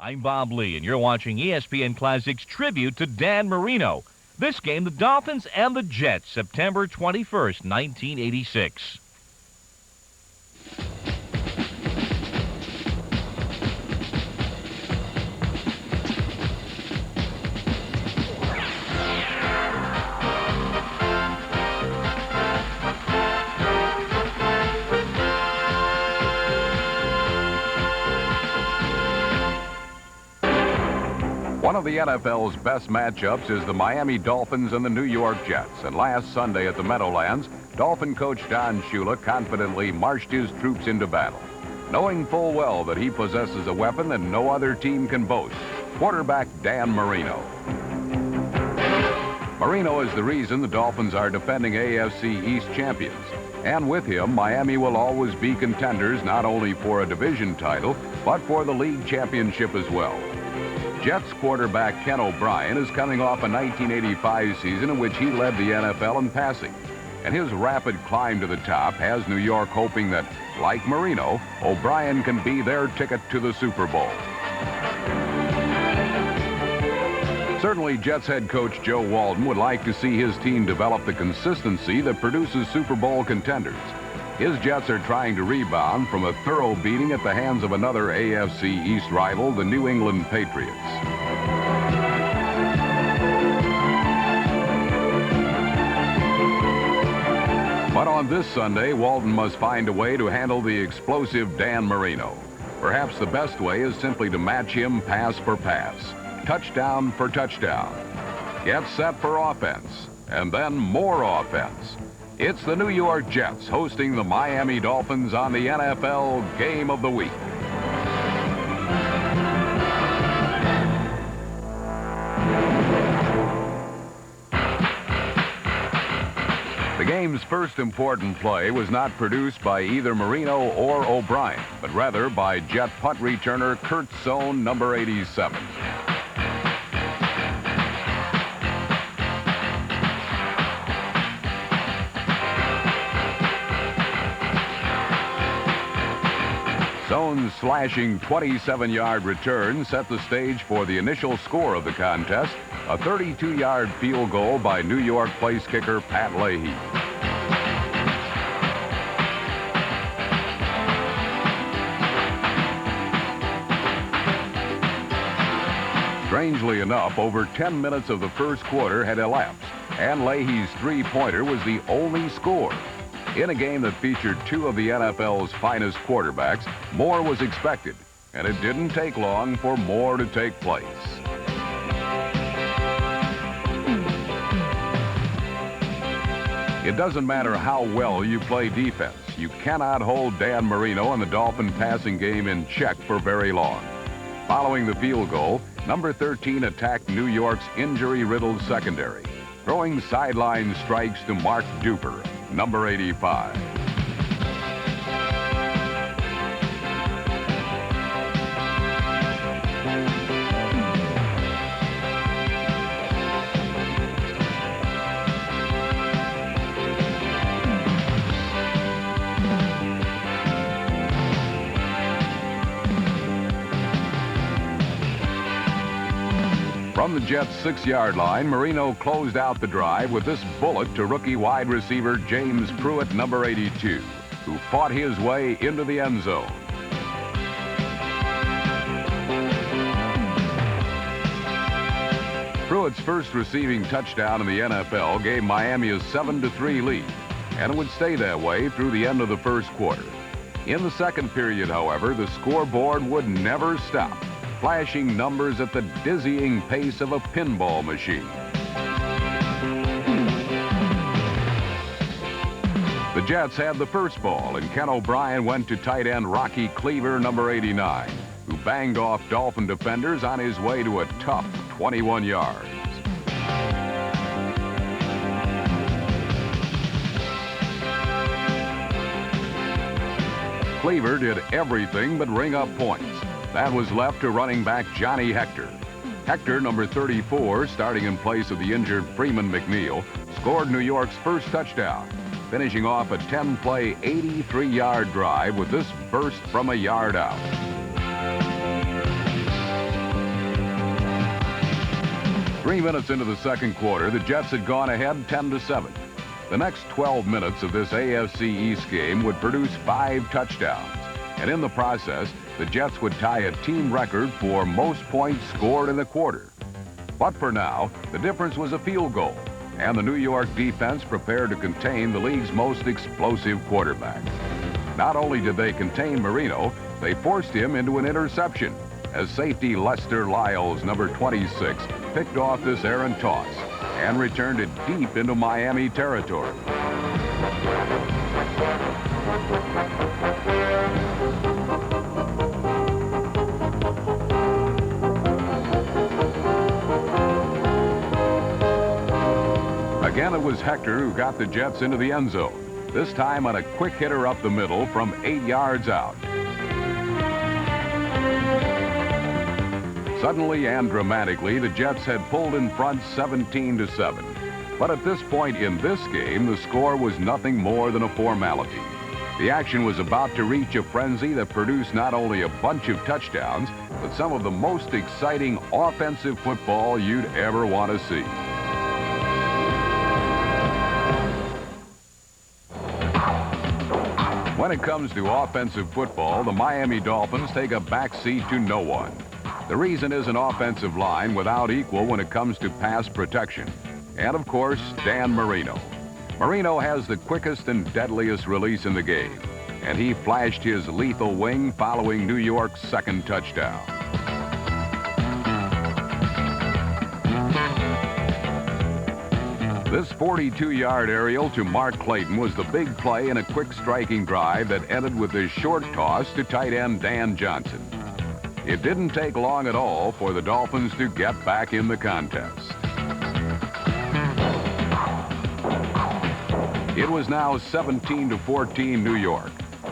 I'm Bob Lee, and you're watching ESPN Classics Tribute to Dan Marino. This game, the Dolphins and the Jets, September 21st, 1986. One of the NFL's best matchups is the Miami Dolphins and the New York Jets. And last Sunday at the Meadowlands, Dolphin coach Don Shula confidently marched his troops into battle, knowing full well that he possesses a weapon that no other team can boast, quarterback Dan Marino. Marino is the reason the Dolphins are defending AFC East champions. And with him, Miami will always be contenders not only for a division title, but for the league championship as well. Jets quarterback Ken O'Brien is coming off a 1985 season in which he led the NFL in passing. And his rapid climb to the top has New York hoping that, like Marino, O'Brien can be their ticket to the Super Bowl. Certainly, Jets head coach Joe Walton would like to see his team develop the consistency that produces Super Bowl contenders. His Jets are trying to rebound from a thorough beating at the hands of another AFC East rival, the New England Patriots. But on this Sunday, Walton must find a way to handle the explosive Dan Marino. Perhaps the best way is simply to match him pass for pass, touchdown for touchdown. Get set for offense, and then more offense. It's the New York Jets hosting the Miami Dolphins on the NFL Game of the Week. The game's first important play was not produced by either Marino or O'Brien, but rather by Jet punt returner Kurt Sohn, number 87. Sohn's slashing 27-yard return set the stage for the initial score of the contest, a 32-yard field goal by New York place kicker Pat Leahy. Strangely enough, over 10 minutes of the first quarter had elapsed, and Leahy's three-pointer was the only score. In a game that featured two of the NFL's finest quarterbacks, more was expected, and it didn't take long for more to take place. It doesn't matter how well you play defense. You cannot hold Dan Marino and the Dolphin passing game in check for very long. Following the field goal, number 13 attacked New York's injury-riddled secondary, throwing sideline strikes to Mark Duper, number 85. From the Jets' 6-yard line, Marino closed out the drive with this bullet to rookie wide receiver James Pruitt, number 82, who fought his way into the end zone. Pruitt's first receiving touchdown in the NFL gave Miami a 7-3 lead, and it would stay that way through the end of the first quarter. In the second period, however, the scoreboard would never stop, flashing numbers at the dizzying pace of a pinball machine. The Jets had the first ball, and Ken O'Brien went to tight end Rocky Cleaver, number 89, who banged off Dolphin defenders on his way to a tough 21 yards. Cleaver did everything but ring up points. That was left to running back Johnny Hector. Hector, number 34, starting in place of the injured Freeman McNeil, scored New York's first touchdown, finishing off a 10-play, 83-yard drive with this burst from a yard out. 3 minutes into the second quarter, the Jets had gone ahead 10-7. The next 12 minutes of this AFC East game would produce 5 touchdowns. And in the process, the Jets would tie a team record for most points scored in a quarter. But for now, the difference was a field goal, and the New York defense prepared to contain the league's most explosive quarterback. Not only did they contain Marino, they forced him into an interception as safety Lester Lyles, number 26, picked off this errant toss and returned it deep into Miami territory. Again, it was Hector who got the Jets into the end zone, this time on a quick hitter up the middle from 8 yards out. Suddenly and dramatically, the Jets had pulled in front 17-7. But at this point in this game, the score was nothing more than a formality. The action was about to reach a frenzy that produced not only a bunch of touchdowns, but some of the most exciting offensive football you'd ever want to see. When it comes to offensive football, the Miami Dolphins take a backseat to no one. The reason is an offensive line without equal when it comes to pass protection. And of course, Dan Marino. Marino has the quickest and deadliest release in the game, and he flashed his lethal wing following New York's second touchdown. This 42-yard aerial to Mark Clayton was the big play in a quick striking drive that ended with a short toss to tight end Dan Johnson. It didn't take long at all for the Dolphins to get back in the contest. It was now 17-14 New York,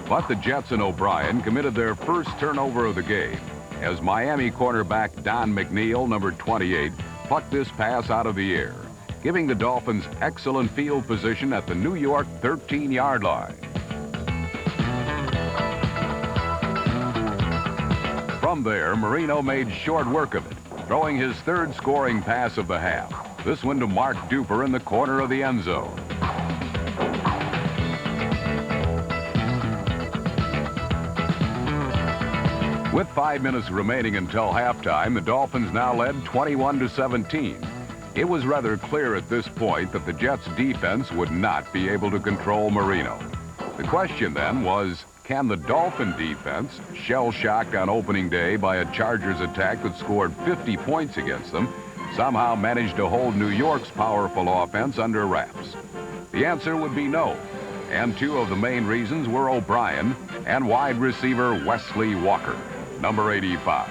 but the Jets and O'Brien committed their first turnover of the game as Miami cornerback Don McNeil, number 28, plucked this pass out of the air, giving the Dolphins excellent field position at the New York 13-yard line. From there, Marino made short work of it, throwing his third scoring pass of the half, this one to Mark Duper in the corner of the end zone. With 5 minutes remaining until halftime, the Dolphins now led 21-17. It was rather clear at this point that the Jets' defense would not be able to control Marino. The question then was, can the Dolphin defense, shell-shocked on opening day by a Chargers attack that scored 50 points against them, somehow manage to hold New York's powerful offense under wraps? The answer would be no, and two of the main reasons were O'Brien and wide receiver Wesley Walker, number 85.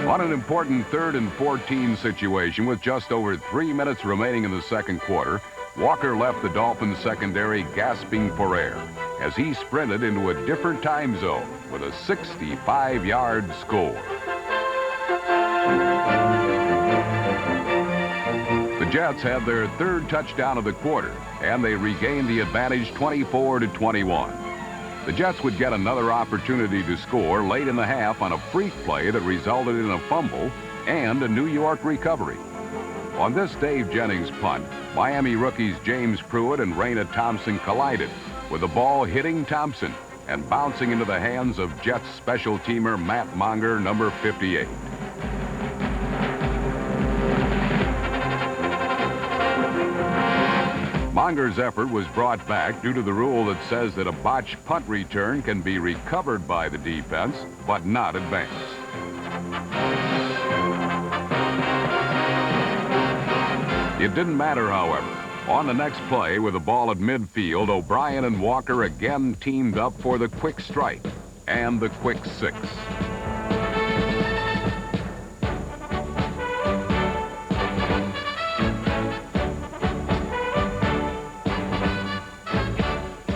On an important 3rd and 14 situation with just over 3 minutes remaining in the second quarter, Walker left the Dolphins secondary gasping for air as he sprinted into a different time zone with a 65-yard score. The Jets had their third touchdown of the quarter, and they regained the advantage 24-21. The Jets would get another opportunity to score late in the half on a freak play that resulted in a fumble and a New York recovery. On this Dave Jennings punt, Miami rookies James Pruitt and Raina Thompson collided, with the ball hitting Thompson and bouncing into the hands of Jets special teamer Matt Monger, number 58. Monger's effort was brought back due to the rule that says that a botched punt return can be recovered by the defense, but not advanced. It didn't matter, however. On the next play, with the ball at midfield, O'Brien and Walker again teamed up for the quick strike and the quick six.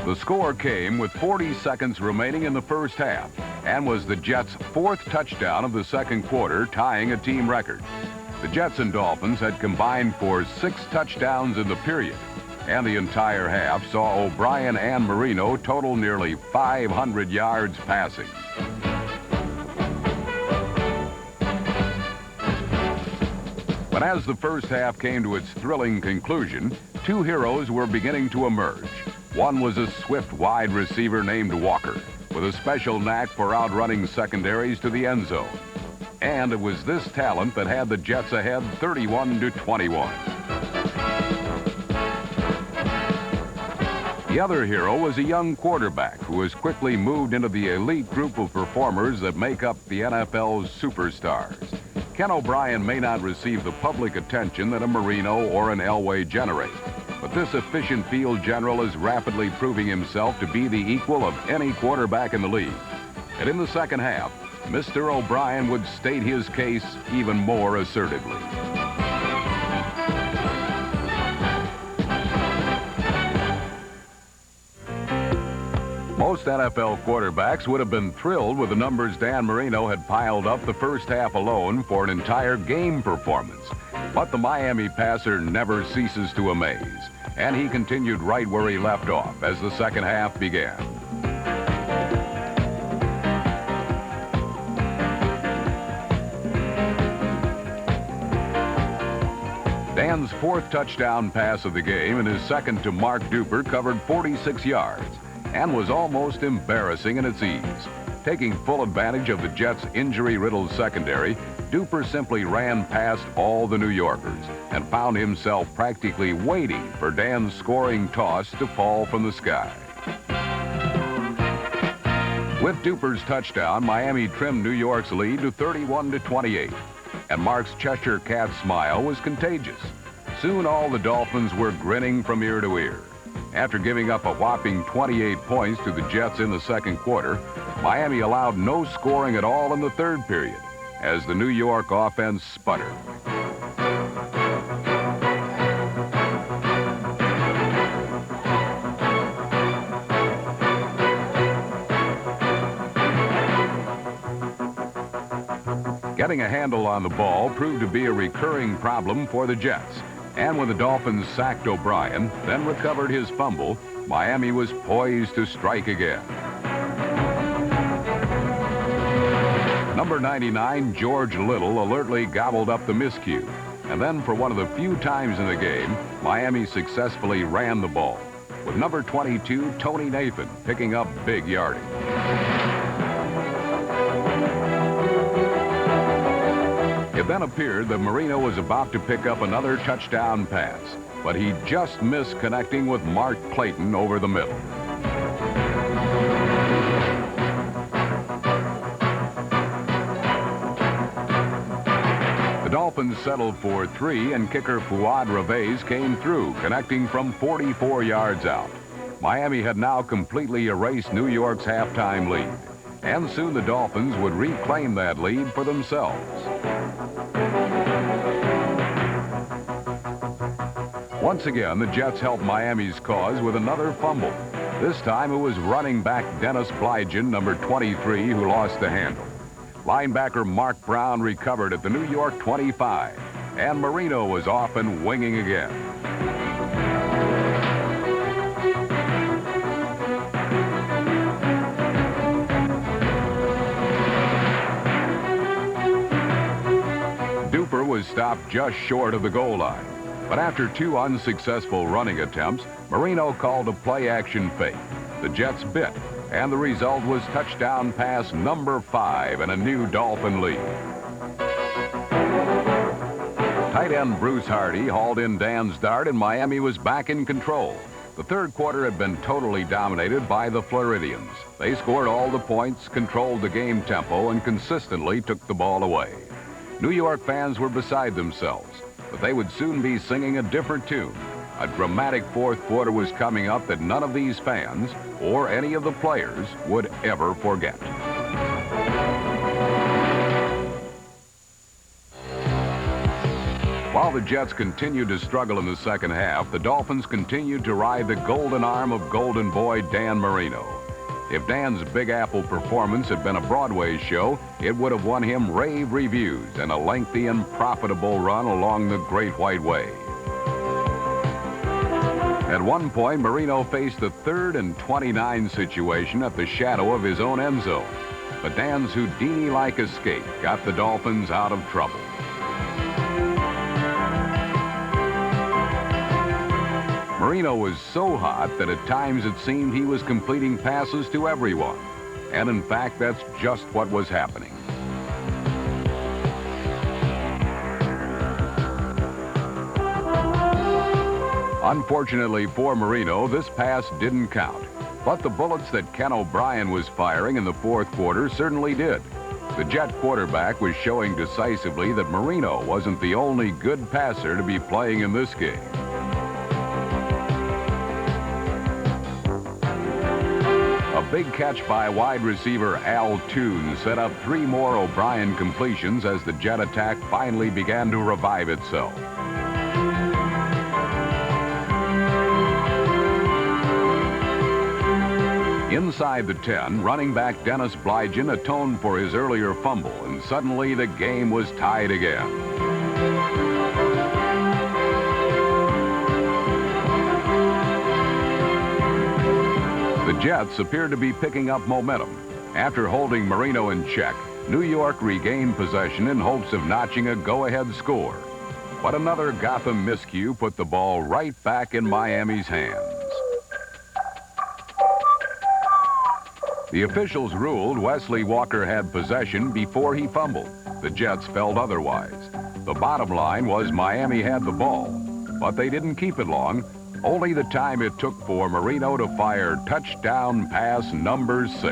The score came with 40 seconds remaining in the first half and was the Jets' fourth touchdown of the second quarter, tying a team record. The Jets and Dolphins had combined for 6 touchdowns in the period, and the entire half saw O'Brien and Marino total nearly 500 yards passing. But as the first half came to its thrilling conclusion, two heroes were beginning to emerge. One was a swift wide receiver named Walker, with a special knack for outrunning secondaries to the end zone. And it was this talent that had the Jets ahead 31-21. The other hero was a young quarterback who was quickly moved into the elite group of performers that make up the NFL's superstars. Ken O'Brien may not receive the public attention that a Marino or an Elway generate, but this efficient field general is rapidly proving himself to be the equal of any quarterback in the league. And in the second half, Mr. O'Brien would state his case even more assertively. Most NFL quarterbacks would have been thrilled with the numbers Dan Marino had piled up the first half alone for an entire game performance. But the Miami passer never ceases to amaze, and he continued right where he left off as the second half began. Dan's fourth touchdown pass of the game and his second to Mark Duper covered 46 yards and was almost embarrassing in its ease. Taking full advantage of the Jets' injury-riddled secondary, Duper simply ran past all the New Yorkers and found himself practically waiting for Dan's scoring toss to fall from the sky. With Duper's touchdown, Miami trimmed New York's lead to 31-28, and Mark's Cheshire Cat smile was contagious. Soon all the Dolphins were grinning from ear to ear. After giving up a whopping 28 points to the Jets in the second quarter, Miami allowed no scoring at all in the third period as the New York offense sputtered. Getting a handle on the ball proved to be a recurring problem for the Jets. And when the Dolphins sacked O'Brien, then recovered his fumble, Miami was poised to strike again. Number 99, George Little, alertly gobbled up the miscue. And then for one of the few times in the game, Miami successfully ran the ball, with number 22, Tony Nathan, picking up big yardage. It then appeared that Marino was about to pick up another touchdown pass, but he just missed connecting with Mark Clayton over the middle. The Dolphins settled for 3, and kicker Fuad Reveiz came through, connecting from 44 yards out. Miami had now completely erased New York's halftime lead, and soon the Dolphins would reclaim that lead for themselves. Once again, the Jets helped Miami's cause with another fumble. This time it was running back Dennis Blygen, number 23, who lost the handle. Linebacker Mark Brown recovered at the New York 25, and Marino was off and winging again. Duper was stopped just short of the goal line. But after 2 unsuccessful running attempts, Marino called a play-action fake. The Jets bit, and the result was touchdown pass number 5 and a new Dolphin lead. Tight end Bruce Hardy hauled in Dan's dart, and Miami was back in control. The third quarter had been totally dominated by the Floridians. They scored all the points, controlled the game tempo, and consistently took the ball away. New York fans were beside themselves, but they would soon be singing a different tune. A dramatic fourth quarter was coming up that none of these fans or any of the players would ever forget. While the Jets continued to struggle in the second half, the Dolphins continued to ride the golden arm of Golden Boy Dan Marino. If Dan's Big Apple performance had been a Broadway show, it would have won him rave reviews and a lengthy and profitable run along the Great White Way. At one point, Marino faced a 3rd and 29 situation at the shadow of his own end zone. But Dan's Houdini-like escape got the Dolphins out of trouble. Marino was so hot that at times it seemed he was completing passes to everyone. And in fact, that's just what was happening. Unfortunately for Marino, this pass didn't count. But the bullets that Ken O'Brien was firing in the fourth quarter certainly did. The Jet quarterback was showing decisively that Marino wasn't the only good passer to be playing in this game. A big catch by wide receiver Al Toon set up 3 more O'Brien completions as the Jet attack finally began to revive itself. Inside the 10, running back Dennis Blygen atoned for his earlier fumble, and suddenly the game was tied again. The Jets appeared to be picking up momentum. After holding Marino in check, New York regained possession in hopes of notching a go-ahead score. But another Gotham miscue put the ball right back in Miami's hands. The officials ruled Wesley Walker had possession before he fumbled. The Jets felt otherwise. The bottom line was Miami had the ball, but they didn't keep it long, only the time it took for Marino to fire touchdown pass number 6.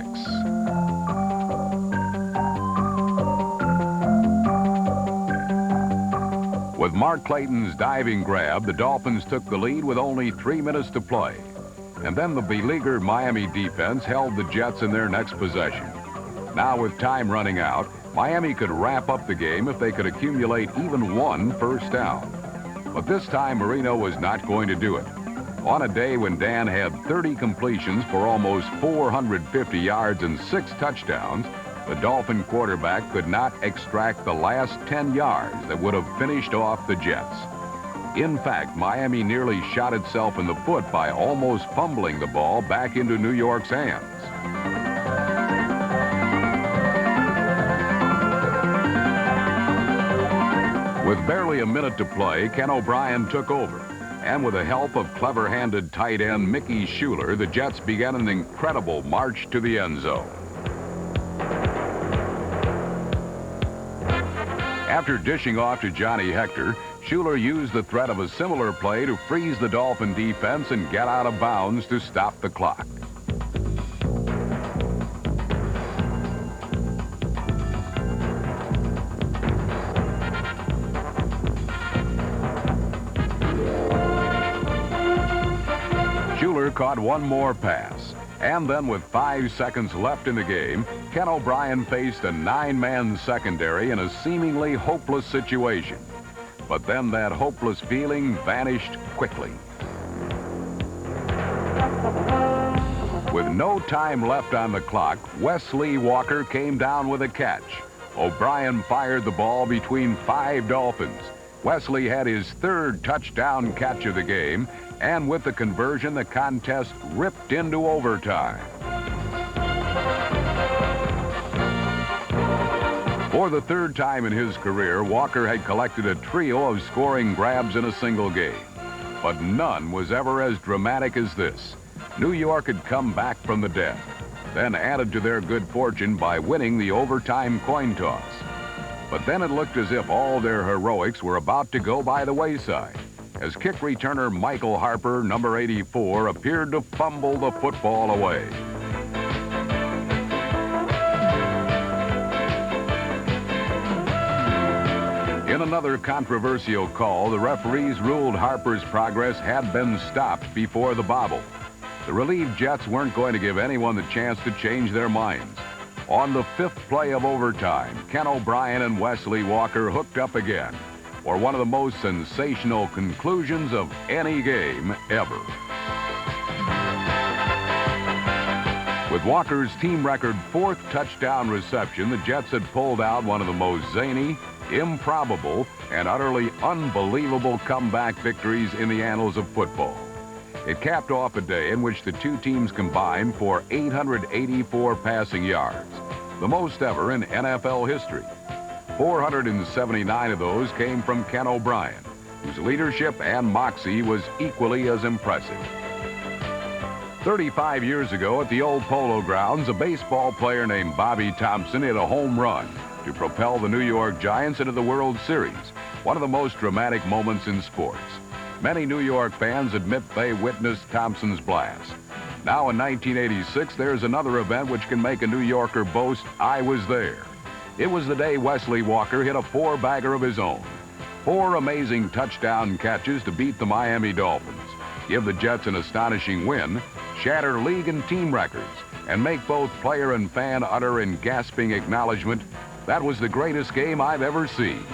With Mark Clayton's diving grab, the Dolphins took the lead with only 3 minutes to play. And then the beleaguered Miami defense held the Jets in their next possession. Now with time running out, Miami could wrap up the game if they could accumulate even 1 first down. But this time Marino was not going to do it. On a day when Dan had 30 completions for almost 450 yards and 6 touchdowns, the Dolphin quarterback could not extract the last 10 yards that would have finished off the Jets. In fact, Miami nearly shot itself in the foot by almost fumbling the ball back into New York's hands. With barely a minute to play, Ken O'Brien took over. And with the help of clever-handed tight end Mickey Schuler, the Jets began an incredible march to the end zone. After dishing off to Johnny Hector, Schuler used the threat of a similar play to freeze the Dolphin defense and get out of bounds to stop the clock. Schuler caught one more pass. And then with 5 seconds left in the game, Ken O'Brien faced a 9-man secondary in a seemingly hopeless situation. But then that hopeless feeling vanished quickly. With no time left on the clock, Wesley Walker came down with a catch. O'Brien fired the ball between 5 Dolphins. Wesley had his 3rd touchdown catch of the game, and with the conversion, the contest ripped into overtime. For the 3rd time in his career, Walker had collected a trio of scoring grabs in a single game. But none was ever as dramatic as this. New York had come back from the dead, then added to their good fortune by winning the overtime coin toss. But then it looked as if all their heroics were about to go by the wayside, as kick returner Michael Harper, number 84, appeared to fumble the football away. In another controversial call, the referees ruled Harper's progress had been stopped before the bobble. The relieved Jets weren't going to give anyone the chance to change their minds. On the 5th play of overtime, Ken O'Brien and Wesley Walker hooked up again for one of the most sensational conclusions of any game ever. With Walker's team record 4th touchdown reception, the Jets had pulled out one of the most zany, improbable, and utterly unbelievable comeback victories in the annals of football. It capped off a day in which the 2 teams combined for 884 passing yards, the most ever in NFL history. 479 of those came from Ken O'Brien, whose leadership and moxie was equally as impressive. 35 years ago at the old Polo Grounds, a baseball player named Bobby Thompson hit a home run to propel the New York Giants into the World Series, one of the most dramatic moments in sports. Many New York fans admit they witnessed Thompson's blast. Now in 1986, there's another event which can make a New Yorker boast, "I was there." It was the day Wesley Walker hit a four-bagger of his own. 4 amazing touchdown catches to beat the Miami Dolphins, give the Jets an astonishing win, shatter league and team records, and make both player and fan utter in gasping acknowledgement, "That was the greatest game I've ever seen."